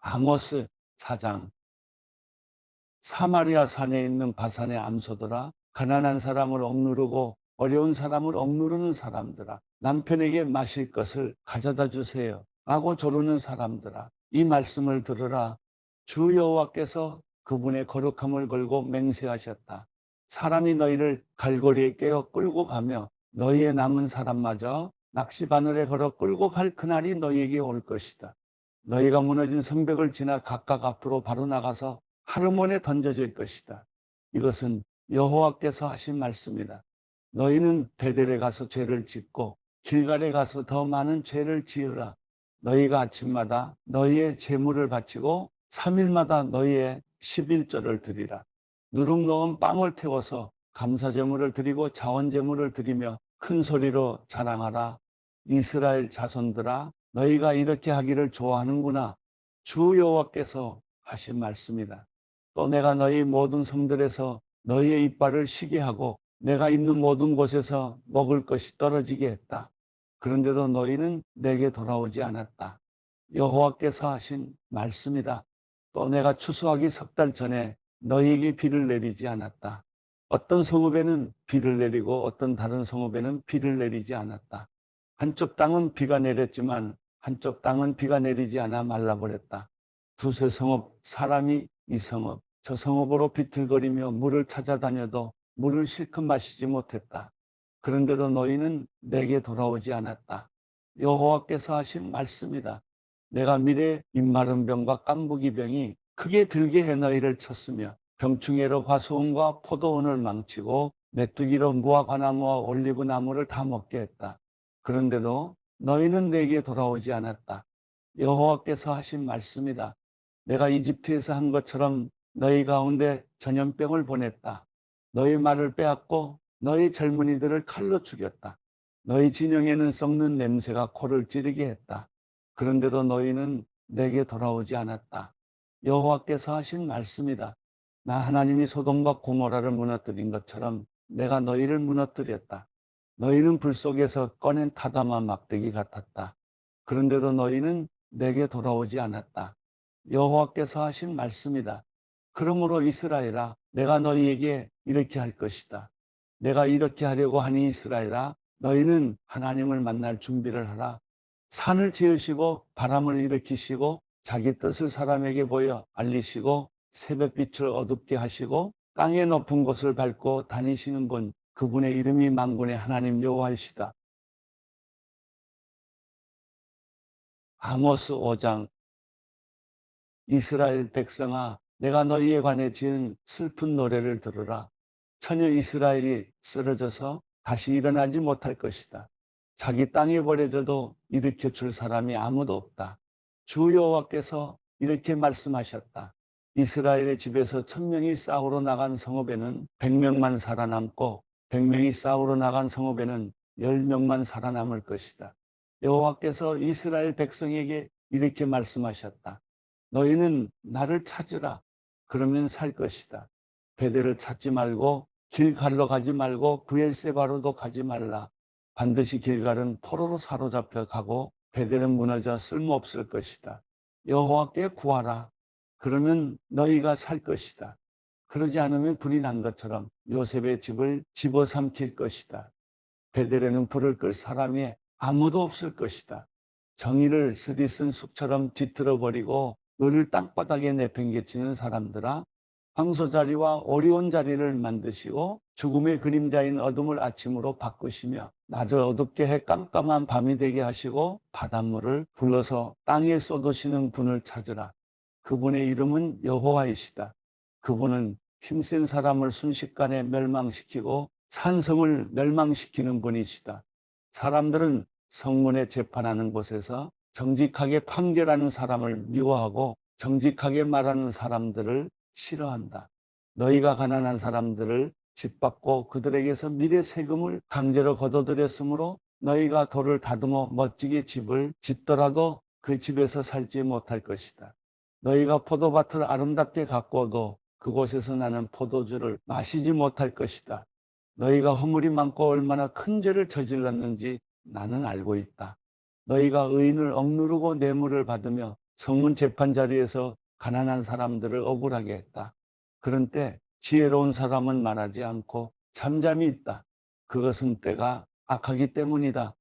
아모스 4장. 사마리아 산에 있는 바산의 암소들아, 가난한 사람을 억누르고 어려운 사람을 억누르는 사람들아, 남편에게 마실 것을 가져다 주세요 라고 조르는 사람들아, 이 말씀을 들으라. 주 여호와께서 그분의 거룩함을 걸고 맹세하셨다. 사람이 너희를 갈고리에 깨어 끌고 가며 너희의 남은 사람마저 낚시바늘에 걸어 끌고 갈 그날이 너희에게 올 것이다. 너희가 무너진 성벽을 지나 각각 앞으로 바로 나가서 하르몬에 던져질 것이다. 이것은 여호와께서 하신 말씀이다. 너희는 베델에 가서 죄를 짓고 길갈에 가서 더 많은 죄를 지으라. 너희가 아침마다 너희의 제물을 바치고 3일마다 너희의 11절을 드리라. 누룩 넣은 빵을 태워서 감사제물을 드리고 자원제물을 드리며 큰 소리로 자랑하라. 이스라엘 자손들아, 너희가 이렇게 하기를 좋아하는구나. 주 여호와께서 하신 말씀이다. 또 내가 너희 모든 성들에서 너희의 이빨을 쉬게 하고 내가 있는 모든 곳에서 먹을 것이 떨어지게 했다. 그런데도 너희는 내게 돌아오지 않았다. 여호와께서 하신 말씀이다. 또 내가 추수하기 석 달 전에 너희에게 비를 내리지 않았다. 어떤 성읍에는 비를 내리고 어떤 다른 성읍에는 비를 내리지 않았다. 한쪽 땅은 비가 내렸지만 한쪽 땅은 비가 내리지 않아 말라버렸다. 두세 성읍 사람이 이 성읍 저 성읍으로 비틀거리며 물을 찾아다녀도 물을 실컷 마시지 못했다. 그런데도 너희는 내게 돌아오지 않았다. 여호와께서 하신 말씀이다. 내가 미래 입마른 병과 깐부기 병이 크게 들게 해 너희를 쳤으며 병충해로 과수원과 포도원을 망치고 메뚜기로 무화과나무와 올리브나무를 다 먹게 했다. 그런데도 너희는 내게 돌아오지 않았다. 여호와께서 하신 말씀이다. 내가 이집트에서 한 것처럼 너희 가운데 전염병을 보냈다. 너희 말을 빼앗고 너희 젊은이들을 칼로 죽였다. 너희 진영에는 썩는 냄새가 코를 찌르게 했다. 그런데도 너희는 내게 돌아오지 않았다. 여호와께서 하신 말씀이다. 나 하나님이 소돔과 고모라를 무너뜨린 것처럼 내가 너희를 무너뜨렸다. 너희는 불 속에서 꺼낸 타다마 막대기 같았다. 그런데도 너희는 내게 돌아오지 않았다. 여호와께서 하신 말씀이다. 그러므로 이스라엘아, 내가 너희에게 이렇게 할 것이다. 내가 이렇게 하려고 하니 이스라엘아, 너희는 하나님을 만날 준비를 하라. 산을 지으시고 바람을 일으키시고 자기 뜻을 사람에게 보여 알리시고 새벽빛을 어둡게 하시고 땅의 높은 곳을 밟고 다니시는 분, 그분의 이름이 만군의 하나님 여호와이시다. 아모스 5장. 이스라엘 백성아, 내가 너희에 관해 지은 슬픈 노래를 들으라. 처녀 이스라엘이 쓰러져서 다시 일어나지 못할 것이다. 자기 땅에 버려져도 일으켜 줄 사람이 아무도 없다. 주 여호와께서 이렇게 말씀하셨다. 이스라엘의 집에서 1000명이 싸우러 나간 성읍에는 100명만 살아남고 100명이 싸우러 나간 성읍에는 10명만 살아남을 것이다. 여호와께서 이스라엘 백성에게 이렇게 말씀하셨다. 너희는 나를 찾으라. 그러면 살 것이다. 베델을 찾지 말고 길갈로 가지 말고 브엘세바로도 가지 말라. 반드시 길갈은 포로로 사로잡혀 가고 베델은 무너져 쓸모없을 것이다. 여호와께 구하라. 그러면 너희가 살 것이다. 그러지 않으면 불이 난 것처럼 요셉의 집을 집어삼킬 것이다. 베델에는 불을 끌 사람이 아무도 없을 것이다. 정의를 쓰디쓴 숲처럼 뒤틀어버리고 을을 땅바닥에 내팽개치는 사람들아, 황소 자리와 어려운 자리를 만드시고 죽음의 그림자인 어둠을 아침으로 바꾸시며 낮을 어둡게 해 깜깜한 밤이 되게 하시고 바닷물을 불러서 땅에 쏟으시는 분을 찾으라. 그분의 이름은 여호와이시다. 그분은 힘센 사람을 순식간에 멸망시키고 산성을 멸망시키는 분이시다. 사람들은 성문에 재판하는 곳에서 정직하게 판결하는 사람을 미워하고 정직하게 말하는 사람들을 싫어한다. 너희가 가난한 사람들을 짓밟고 그들에게서 미래 세금을 강제로 걷어들였으므로 너희가 돌을 다듬어 멋지게 집을 짓더라도 그 집에서 살지 못할 것이다. 너희가 포도밭을 아름답게 가꾸어도 그곳에서 나는 포도주를 마시지 못할 것이다. 너희가 허물이 많고 얼마나 큰 죄를 저질렀는지 나는 알고 있다. 너희가 의인을 억누르고 뇌물을 받으며 성문 재판 자리에서 가난한 사람들을 억울하게 했다. 그런 때 지혜로운 사람은 말하지 않고 잠잠히 있다. 그것은 때가 악하기 때문이다.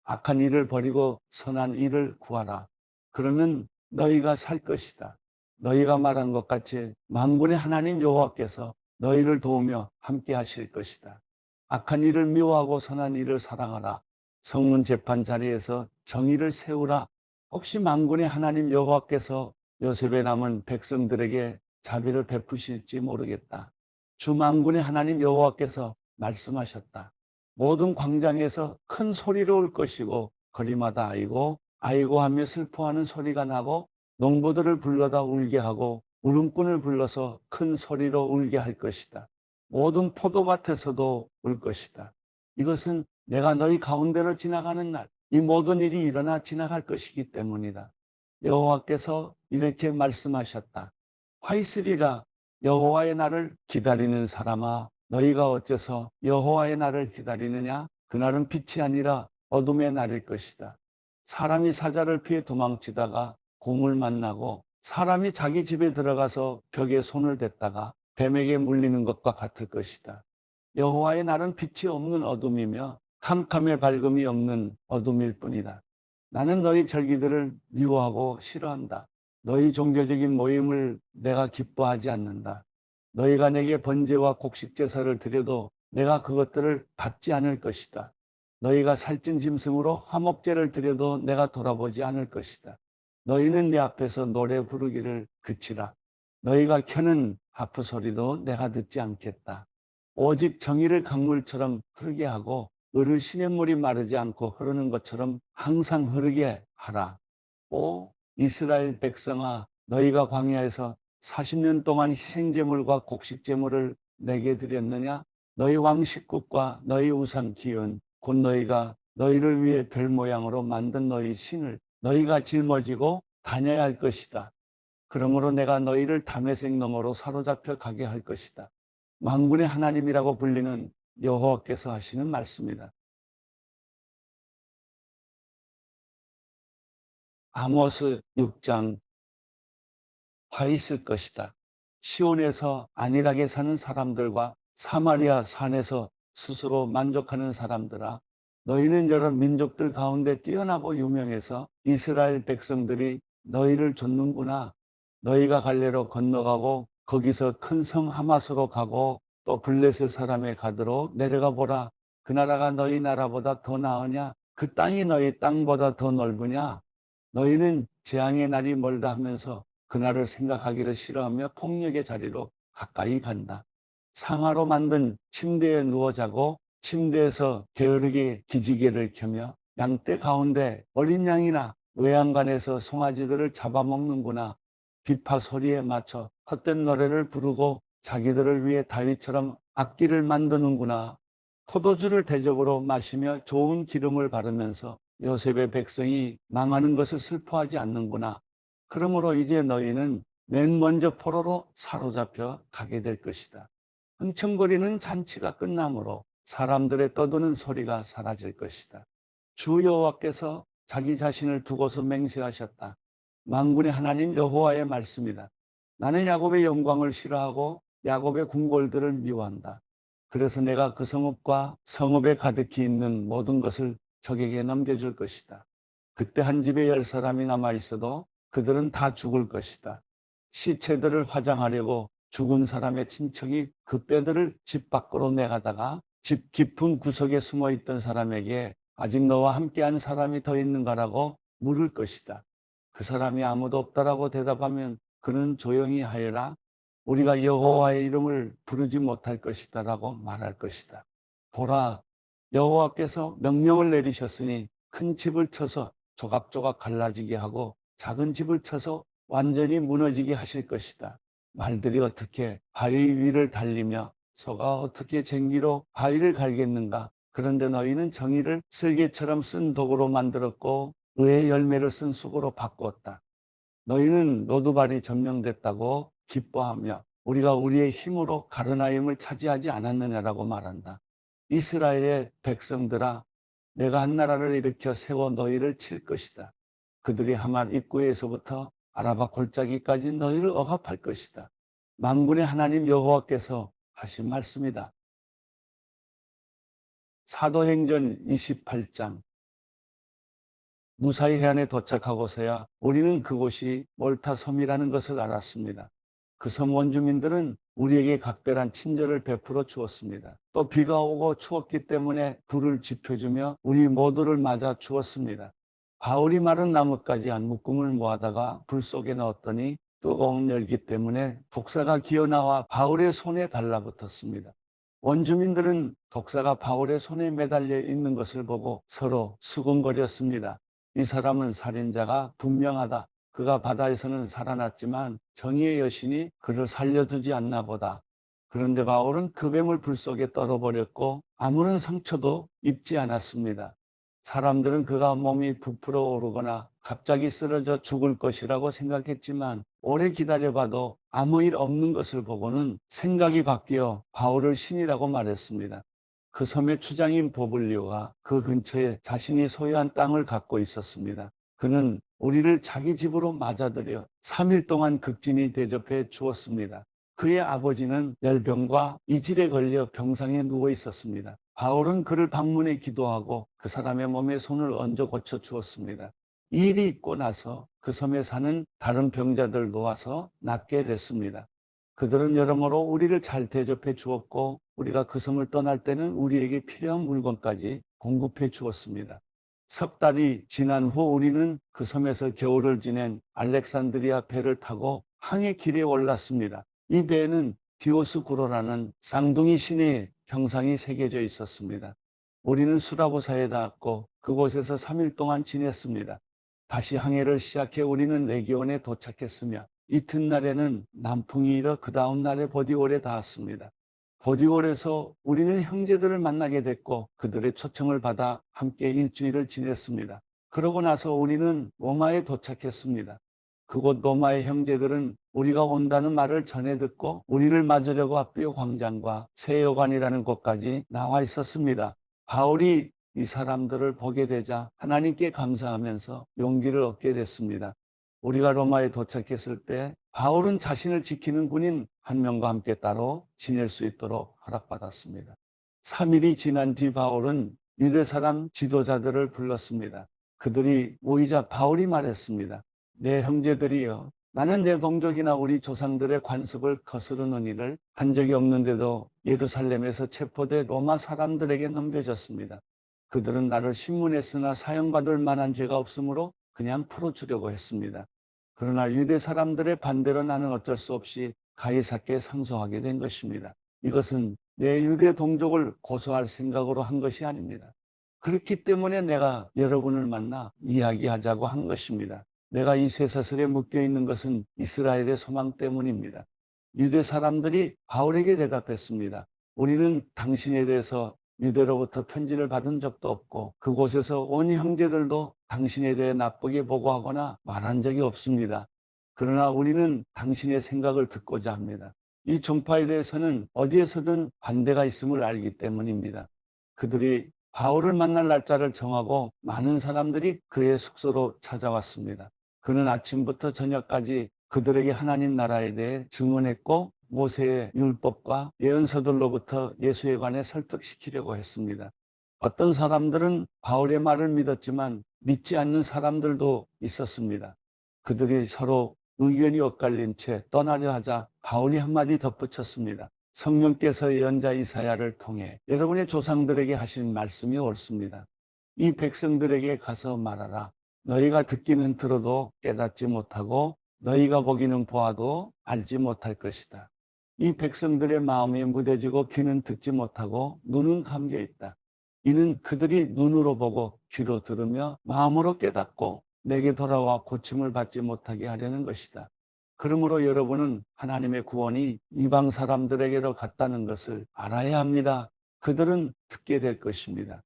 악한 일을 버리고 선한 일을 구하라. 그러면 너희가 살 것이다. 너희가 말한 것 같이 만군의 하나님 여호와께서 너희를 도우며 함께 하실 것이다. 악한 일을 미워하고 선한 일을 사랑하라. 성문 재판 자리에서 정의를 세우라. 혹시 만군의 하나님 여호와께서 요셉의 남은 백성들에게 자비를 베푸실지 모르겠다. 주 만군의 하나님 여호와께서 말씀하셨다. 모든 광장에서 큰 소리로 울 것이고 거리마다 아이고 아이고 하며 슬퍼하는 소리가 나고 농부들을 불러다 울게 하고 울음꾼을 불러서 큰 소리로 울게 할 것이다. 모든 포도밭에서도 울 것이다. 이것은 내가 너희 가운데로 지나가는 날, 이 모든 일이 일어나 지나갈 것이기 때문이다. 여호와께서 이렇게 말씀하셨다. 화 있으리라. 여호와의 날을 기다리는 사람아, 너희가 어째서 여호와의 날을 기다리느냐? 그날은 빛이 아니라 어둠의 날일 것이다. 사람이 사자를 피해 도망치다가 곰을 만나고 사람이 자기 집에 들어가서 벽에 손을 댔다가 뱀에게 물리는 것과 같을 것이다. 여호와의 날은 빛이 없는 어둠이며 캄캄의 밝음이 없는 어둠일 뿐이다. 나는 너희 절기들을 미워하고 싫어한다. 너희 종교적인 모임을 내가 기뻐하지 않는다. 너희가 내게 번제와 곡식 제사를 드려도 내가 그것들을 받지 않을 것이다. 너희가 살찐 짐승으로 화목제를 드려도 내가 돌아보지 않을 것이다. 너희는 내 앞에서 노래 부르기를 그치라. 너희가 켜는 하프 소리도 내가 듣지 않겠다. 오직 정의를 강물처럼 흐르게 하고 을을 시냇물이 마르지 않고 흐르는 것처럼 항상 흐르게 하라. 오 이스라엘 백성아, 너희가 광야에서 40년 동안 희생제물과 곡식제물을 내게 드렸느냐? 너희 왕식국과 너희 우상 기운 곧 너희가 너희를 위해 별 모양으로 만든 너희 신을 너희가 짊어지고 다녀야 할 것이다. 그러므로 내가 너희를 다메섹 너머로 사로잡혀 가게 할 것이다. 만군의 하나님이라고 불리는 여호와께서 하시는 말씀이다. 아모스 6장. 화 있을 것이다. 시온에서 안일하게 사는 사람들과 사마리아 산에서 스스로 만족하는 사람들아, 너희는 여러 민족들 가운데 뛰어나고 유명해서 이스라엘 백성들이 너희를 좇는구나. 너희가 갈레로 건너가고 거기서 큰 성 하마스로 가고 또 블레셋 사람의 가드로 내려가 보라. 그 나라가 너희 나라보다 더 나으냐? 그 땅이 너희 땅보다 더 넓으냐? 너희는 재앙의 날이 멀다 하면서 그날을 생각하기를 싫어하며 폭력의 자리로 가까이 간다. 상아로 만든 침대에 누워 자고 침대에서 게으르게 기지개를 켜며 양떼 가운데 어린 양이나 외양간에서 송아지들을 잡아먹는구나. 비파 소리에 맞춰 헛된 노래를 부르고 자기들을 위해 다윗처럼 악기를 만드는구나. 포도주를 대접으로 마시며 좋은 기름을 바르면서 요셉의 백성이 망하는 것을 슬퍼하지 않는구나. 그러므로 이제 너희는 맨 먼저 포로로 사로잡혀 가게 될 것이다. 흥청거리는 잔치가 끝나므로 사람들의 떠드는 소리가 사라질 것이다. 주 여호와께서 자기 자신을 두고서 맹세하셨다. 만군의 하나님 여호와의 말씀이다. 나는 야곱의 영광을 싫어하고 야곱의 궁궐들을 미워한다. 그래서 내가 그 성읍과 성읍에 가득히 있는 모든 것을 적에게 넘겨줄 것이다. 그때 한 집에 10사람이 남아 있어도 그들은 다 죽을 것이다. 시체들을 화장하려고 죽은 사람의 친척이 그 뼈들을 집 밖으로 내가다가 집 깊은 구석에 숨어 있던 사람에게 아직 너와 함께한 사람이 더 있는가라고 물을 것이다. 그 사람이 아무도 없다라고 대답하면 그는 조용히 하여라. 우리가 여호와의 이름을 부르지 못할 것이다라고 말할 것이다. 보라, 여호와께서 명령을 내리셨으니 큰 집을 쳐서 조각조각 갈라지게 하고 작은 집을 쳐서 완전히 무너지게 하실 것이다. 말들이 어떻게 바위 위를 달리며 소가 어떻게 쟁기로 바위를 갈겠는가? 그런데 너희는 정의를 쓸개처럼 쓴 도구로 만들었고 의의 열매를 쓴 쑥으로 바꾸었다. 너희는 로두발이 점령됐다고 기뻐하며 우리가 우리의 힘으로 가르나임을 차지하지 않았느냐라고 말한다. 이스라엘의 백성들아, 내가 한 나라를 일으켜 세워 너희를 칠 것이다. 그들이 하맛 입구에서부터 아라바 골짜기까지 너희를 억압할 것이다. 만군의 하나님 여호와께서 하신 말씀이다. 사도행전 28장. 무사히 해안에 도착하고서야 우리는 그곳이 몰타 섬이라는 것을 알았습니다. 그 섬 원주민들은 우리에게 각별한 친절을 베풀어 주었습니다. 또 비가 오고 추웠기 때문에 불을 지펴주며 우리 모두를 맞아 주었습니다. 바울이 마른 나뭇가지 한 묶음을 모아다가 불 속에 넣었더니 뜨거운 열기 때문에 독사가 기어나와 바울의 손에 달라붙었습니다. 원주민들은 독사가 바울의 손에 매달려 있는 것을 보고 서로 수군거렸습니다. 이 사람은 살인자가 분명하다. 그가 바다에서는 살아났지만 정의의 여신이 그를 살려두지 않나 보다. 그런데 바울은 그 뱀을 불 속에 떨어버렸고 아무런 상처도 입지 않았습니다. 사람들은 그가 몸이 부풀어 오르거나 갑자기 쓰러져 죽을 것이라고 생각했지만 오래 기다려봐도 아무 일 없는 것을 보고는 생각이 바뀌어 바울을 신이라고 말했습니다. 그 섬의 추장인 보블리오가 그 근처에 자신이 소유한 땅을 갖고 있었습니다. 그는 우리를 자기 집으로 맞아들여 3일 동안 극진히 대접해 주었습니다. 그의 아버지는 열병과 이질에 걸려 병상에 누워 있었습니다. 바울은 그를 방문해 기도하고 그 사람의 몸에 손을 얹어 고쳐 주었습니다. 이 일이 있고 나서 그 섬에 사는 다른 병자들도 와서 낫게 됐습니다. 그들은 여러모로 우리를 잘 대접해 주었고 우리가 그 섬을 떠날 때는 우리에게 필요한 물건까지 공급해 주었습니다. 석 달이 지난 후 우리는 그 섬에서 겨울을 지낸 알렉산드리아 배를 타고 항해 길에 올랐습니다. 이 배에는 디오스구로라는 쌍둥이 신의 형상이 새겨져 있었습니다. 우리는 수라보사에 닿았고 그곳에서 3일 동안 지냈습니다. 다시 항해를 시작해 우리는 레기온에 도착했으며 이튿날에는 남풍이 일어 그 다음 날에 보디올에 닿았습니다. 보디올에서 우리는 형제들을 만나게 됐고 그들의 초청을 받아 함께 일주일을 지냈습니다. 그러고 나서 우리는 로마에 도착했습니다. 그곳 로마의 형제들은 우리가 온다는 말을 전해 듣고 우리를 맞으려고 아비오 광장과 세여관이라는 곳까지 나와 있었습니다. 바울이 이 사람들을 보게 되자 하나님께 감사하면서 용기를 얻게 됐습니다. 우리가 로마에 도착했을 때 바울은 자신을 지키는 군인 한 명과 함께 따로 지낼 수 있도록 허락받았습니다. 3일이 지난 뒤 바울은 유대 사람 지도자들을 불렀습니다. 그들이 모이자 바울이 말했습니다. 내 형제들이여, 나는 내 동족이나 우리 조상들의 관습을 거스르는 일을 한 적이 없는데도 예루살렘에서 체포돼 로마 사람들에게 넘겨졌습니다. 그들은 나를 신문했으나 사형받을 만한 죄가 없으므로 그냥 풀어주려고 했습니다. 그러나 유대 사람들의 반대로 나는 어쩔 수 없이 가이사께 상소하게 된 것입니다. 이것은 내 유대 동족을 고소할 생각으로 한 것이 아닙니다. 그렇기 때문에 내가 여러분을 만나 이야기하자고 한 것입니다. 내가 이 쇠사슬에 묶여 있는 것은 이스라엘의 소망 때문입니다. 유대 사람들이 바울에게 대답했습니다. 우리는 당신에 대해서 유대로부터 편지를 받은 적도 없고 그곳에서 온 형제들도 당신에 대해 나쁘게 보고하거나 말한 적이 없습니다. 그러나 우리는 당신의 생각을 듣고자 합니다. 이 종파에 대해서는 어디에서든 반대가 있음을 알기 때문입니다. 그들이 바울을 만날 날짜를 정하고 많은 사람들이 그의 숙소로 찾아왔습니다. 그는 아침부터 저녁까지 그들에게 하나님 나라에 대해 증언했고 모세의 율법과 예언서들로부터 예수에 관해 설득시키려고 했습니다. 어떤 사람들은 바울의 말을 믿었지만 믿지 않는 사람들도 있었습니다. 그들이 서로 의견이 엇갈린 채 떠나려 하자 바울이 한마디 덧붙였습니다. 성령께서 예언자 이사야를 통해 여러분의 조상들에게 하신 말씀이 옳습니다. 이 백성들에게 가서 말하라. 너희가 듣기는 들어도 깨닫지 못하고 너희가 보기는 보아도 알지 못할 것이다. 이 백성들의 마음이 무뎌지고 귀는 듣지 못하고 눈은 감겨 있다. 이는 그들이 눈으로 보고 귀로 들으며 마음으로 깨닫고 내게 돌아와 고침을 받지 못하게 하려는 것이다. 그러므로 여러분은 하나님의 구원이 이방 사람들에게로 갔다는 것을 알아야 합니다. 그들은 듣게 될 것입니다.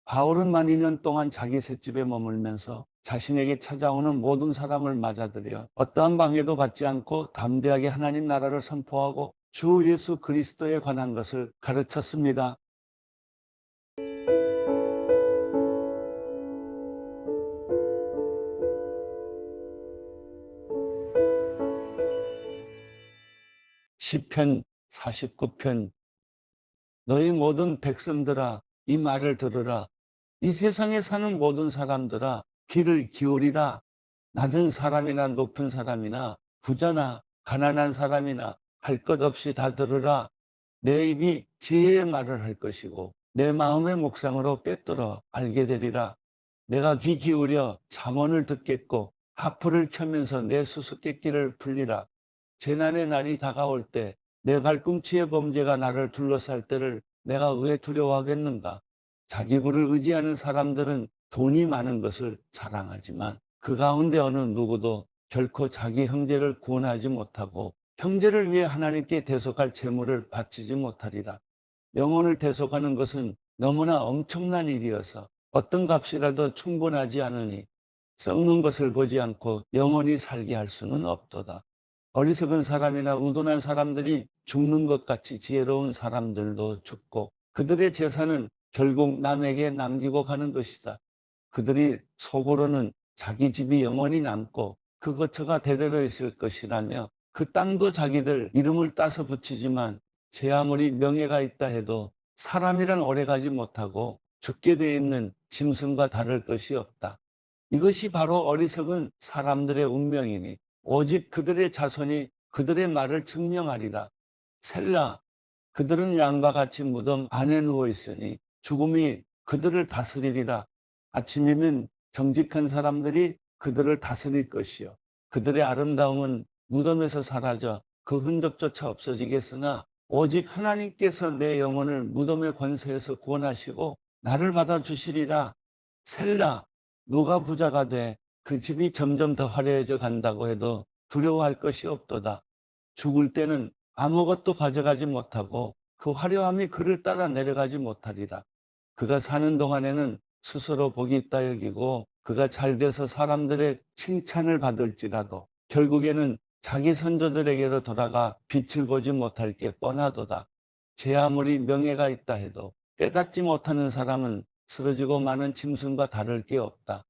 바울은 만 2년 동안 자기 셋집에 머물면서 자신에게 찾아오는 모든 사람을 맞아들여 어떠한 방해도 받지 않고 담대하게 하나님 나라를 선포하고 주 예수 그리스도에 관한 것을 가르쳤습니다. 시편 49편 너희 모든 백성들아 이 말을 들으라. 이 세상에 사는 모든 사람들아 귀를 기울이라. 낮은 사람이나 높은 사람이나 부자나 가난한 사람이나 할 것 없이 다 들으라. 내 입이 지혜의 말을 할 것이고 내 마음의 묵상으로 꿰뚫어 알게 되리라. 내가 귀 기울여 잠언을 듣겠고 하프를 켜면서 내 수수께끼를 풀리라. 재난의 날이 다가올 때 내 발꿈치의 범죄가 나를 둘러쌀 때를 내가 왜 두려워하겠는가. 자기 부를 의지하는 사람들은 돈이 많은 것을 자랑하지만 그 가운데 어느 누구도 결코 자기 형제를 구원하지 못하고 형제를 위해 하나님께 대속할 재물을 바치지 못하리라. 영혼을 대속하는 것은 너무나 엄청난 일이어서 어떤 값이라도 충분하지 않으니 썩는 것을 보지 않고 영원히 살게 할 수는 없도다. 어리석은 사람이나 우둔한 사람들이 죽는 것 같이 지혜로운 사람들도 죽고 그들의 재산은 결국 남에게 남기고 가는 것이다. 그들이 속으로는 자기 집이 영원히 남고 그 거처가 대대로 있을 것이라며 그 땅도 자기들 이름을 따서 붙이지만 제 아무리 명예가 있다 해도 사람이란 오래가지 못하고 죽게 돼 있는 짐승과 다를 것이 없다. 이것이 바로 어리석은 사람들의 운명이니 오직 그들의 자손이 그들의 말을 증명하리라. 셀라, 그들은 양과 같이 무덤 안에 누워 있으니 죽음이 그들을 다스리리라. 아침이면 정직한 사람들이 그들을 다스릴 것이요 그들의 아름다움은 무덤에서 사라져 그 흔적조차 없어지겠으나 오직 하나님께서 내 영혼을 무덤의 권세에서 구원하시고 나를 받아주시리라. 셀라, 누가 부자가 돼 그 집이 점점 더 화려해져 간다고 해도 두려워할 것이 없도다. 죽을 때는 아무것도 가져가지 못하고 그 화려함이 그를 따라 내려가지 못하리라. 그가 사는 동안에는 스스로 복이 있다 여기고 그가 잘 돼서 사람들의 칭찬을 받을지라도 결국에는 자기 선조들에게로 돌아가 빛을 보지 못할 게 뻔하도다. 제 아무리 명예가 있다 해도 깨닫지 못하는 사람은 쓰러지고 마는 짐승과 다를 게 없다.